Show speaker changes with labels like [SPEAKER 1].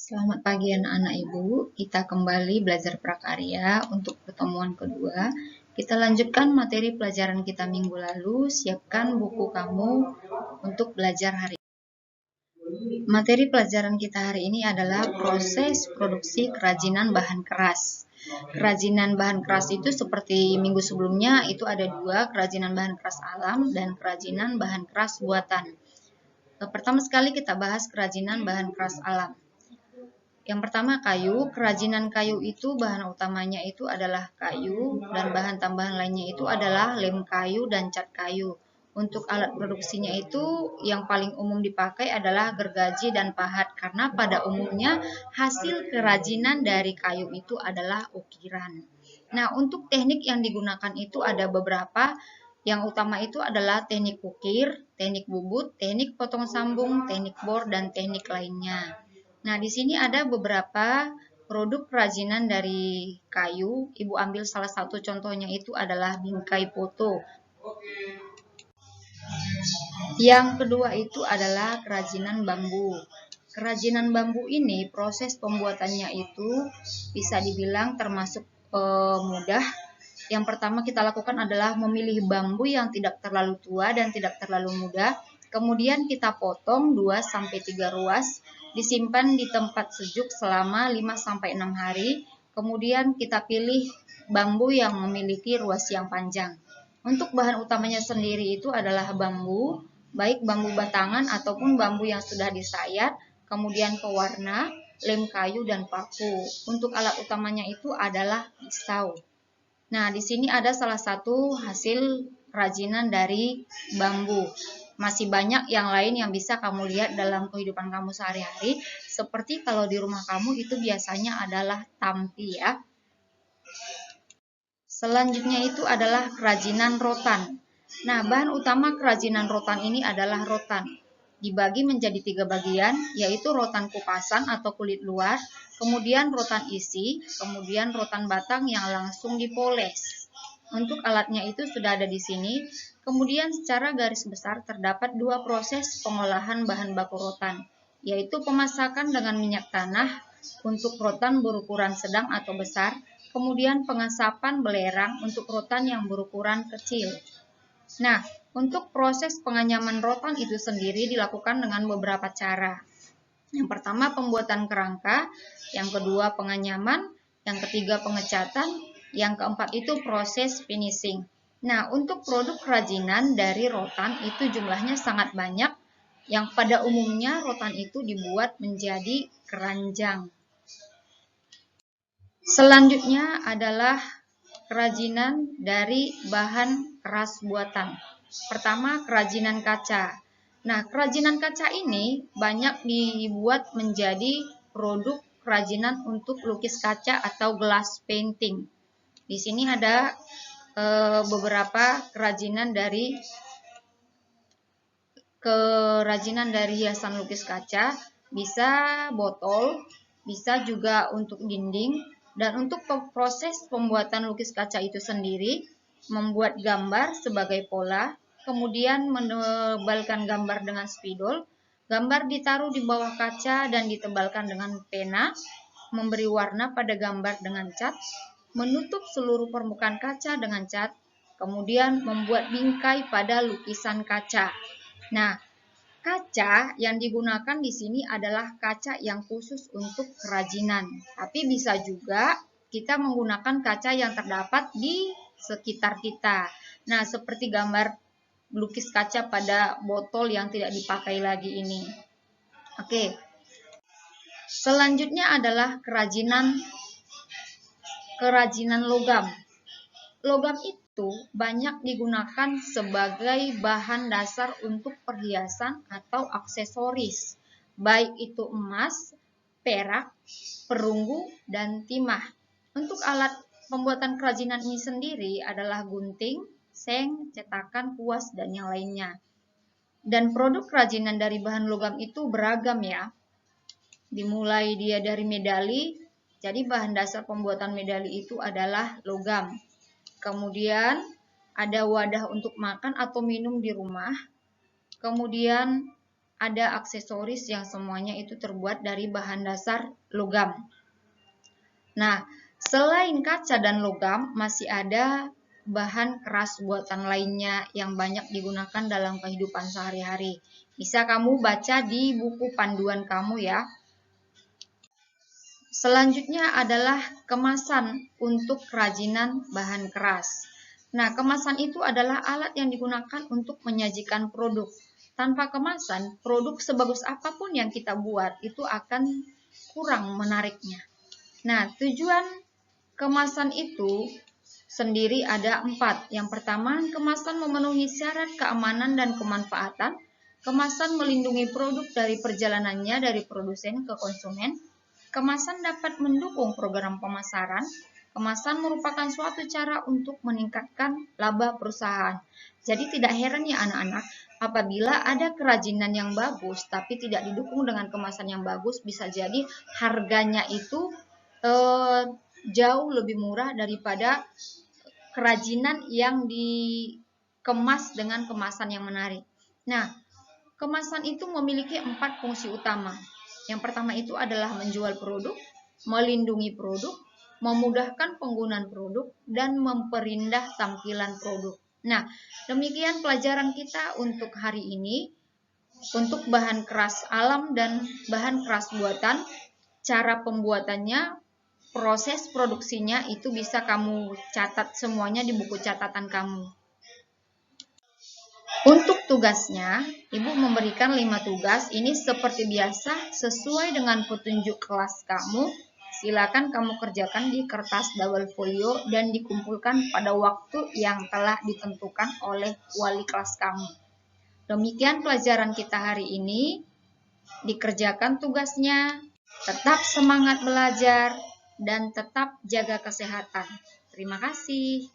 [SPEAKER 1] Selamat pagi anak-anak Ibu, kita kembali belajar prakarya untuk pertemuan kedua. Kita lanjutkan materi pelajaran kita minggu lalu, siapkan buku kamu untuk belajar hari ini. Materi pelajaran kita hari ini adalah proses produksi kerajinan bahan keras. Kerajinan bahan keras itu seperti minggu sebelumnya, itu ada dua, kerajinan bahan keras alam dan kerajinan bahan keras buatan. Pertama sekali kita bahas kerajinan bahan keras alam. Yang pertama kayu, kerajinan kayu itu bahan utamanya itu adalah kayu dan bahan tambahan lainnya itu adalah lem kayu dan cat kayu. Untuk alat produksinya itu yang paling umum dipakai adalah gergaji dan pahat karena pada umumnya hasil kerajinan dari kayu itu adalah ukiran. Nah, untuk teknik yang digunakan itu ada beberapa. Yang utama itu adalah teknik ukir, teknik bubut, teknik potong sambung, teknik bor, dan teknik lainnya. Nah, di sini ada beberapa produk kerajinan dari kayu. Ibu ambil salah satu contohnya itu adalah bingkai foto. Yang kedua itu adalah kerajinan bambu. Kerajinan bambu ini proses pembuatannya itu bisa dibilang termasuk mudah. Yang pertama kita lakukan adalah memilih bambu yang tidak terlalu tua dan tidak terlalu muda. Kemudian kita potong 2-3 ruas, disimpan di tempat sejuk selama 5-6 hari. Kemudian kita pilih bambu yang memiliki ruas yang panjang. Untuk bahan utamanya sendiri itu adalah bambu, baik bambu batangan ataupun bambu yang sudah disayat, kemudian pewarna, lem kayu, dan paku. Untuk alat utamanya itu adalah pisau. Nah, di sini ada salah satu hasil kerajinan dari bambu. Masih banyak yang lain yang bisa kamu lihat dalam kehidupan kamu sehari-hari. Seperti kalau di rumah kamu itu biasanya adalah tampi ya. Selanjutnya itu adalah kerajinan rotan. Nah, bahan utama kerajinan rotan ini adalah rotan. Dibagi menjadi 3 bagian, yaitu rotan kupasan atau kulit luar, kemudian rotan isi, kemudian rotan batang yang langsung dipoles. Untuk alatnya itu sudah ada di sini. Kemudian secara garis besar terdapat 2 proses pengolahan bahan baku rotan, yaitu pemasakan dengan minyak tanah untuk rotan berukuran sedang atau besar, kemudian pengasapan belerang untuk rotan yang berukuran kecil. Nah, untuk proses penganyaman rotan itu sendiri dilakukan dengan beberapa cara. Yang pertama pembuatan kerangka, yang kedua penganyaman, yang ketiga pengecatan, yang keempat itu proses finishing. Nah, untuk produk kerajinan dari rotan itu jumlahnya sangat banyak, yang pada umumnya rotan itu dibuat menjadi keranjang. Selanjutnya adalah kerajinan dari bahan keras buatan. Pertama, kerajinan kaca. Nah, kerajinan kaca ini banyak dibuat menjadi produk kerajinan untuk lukis kaca atau glass painting. Di sini ada beberapa kerajinan dari hiasan lukis kaca, bisa botol, bisa juga untuk dinding. Dan untuk proses pembuatan lukis kaca itu sendiri, membuat gambar sebagai pola, kemudian menebalkan gambar dengan spidol, gambar ditaruh di bawah kaca dan ditebalkan dengan pena, memberi warna pada gambar dengan cat, menutup seluruh permukaan kaca dengan cat, kemudian membuat bingkai pada lukisan kaca. Nah, kaca yang digunakan di sini adalah kaca yang khusus untuk kerajinan. Tapi bisa juga kita menggunakan kaca yang terdapat di sekitar kita. Nah, seperti gambar lukis kaca pada botol yang tidak dipakai lagi ini. Oke. Selanjutnya adalah kerajinan logam. Logam itu banyak digunakan sebagai bahan dasar untuk perhiasan atau aksesoris, baik itu emas, perak, perunggu, dan timah. Untuk alat pembuatan kerajinan ini sendiri adalah gunting, seng, cetakan, kuas, dan yang lainnya. Dan produk kerajinan dari bahan logam itu beragam ya. Dimulai dia dari medali, jadi bahan dasar pembuatan medali itu adalah logam. Kemudian ada wadah untuk makan atau minum di rumah. Kemudian ada aksesoris yang semuanya itu terbuat dari bahan dasar logam. Nah, selain kaca dan logam, masih ada bahan keras buatan lainnya yang banyak digunakan dalam kehidupan sehari-hari. Bisa kamu baca di buku panduan kamu ya. Selanjutnya adalah kemasan untuk kerajinan bahan keras. Nah, kemasan itu adalah alat yang digunakan untuk menyajikan produk. Tanpa kemasan, produk sebagus apapun yang kita buat itu akan kurang menariknya. Nah, tujuan kemasan itu sendiri ada 4. Yang pertama, kemasan memenuhi syarat keamanan dan kemanfaatan. Kemasan melindungi produk dari perjalanannya dari produsen ke konsumen. Kemasan dapat mendukung program pemasaran. Kemasan merupakan suatu cara untuk meningkatkan laba perusahaan. Jadi tidak heran ya anak-anak, apabila ada kerajinan yang bagus tapi tidak didukung dengan kemasan yang bagus, bisa jadi harganya itu jauh lebih murah daripada kerajinan yang dikemas dengan kemasan yang menarik. Nah, kemasan itu memiliki 4 fungsi utama. Yang pertama itu adalah menjual produk, melindungi produk, memudahkan penggunaan produk, dan memperindah tampilan produk. Nah, demikian pelajaran kita untuk hari ini. Untuk bahan keras alam dan bahan keras buatan, cara pembuatannya, proses produksinya itu bisa kamu catat semuanya di buku catatan kamu. Untuk tugasnya, Ibu memberikan 5 tugas. Ini seperti biasa sesuai dengan petunjuk kelas kamu. Silakan kamu kerjakan di kertas double folio dan dikumpulkan pada waktu yang telah ditentukan oleh wali kelas kamu. Demikian pelajaran kita hari ini. Dikerjakan tugasnya, tetap semangat belajar, dan tetap jaga kesehatan. Terima kasih.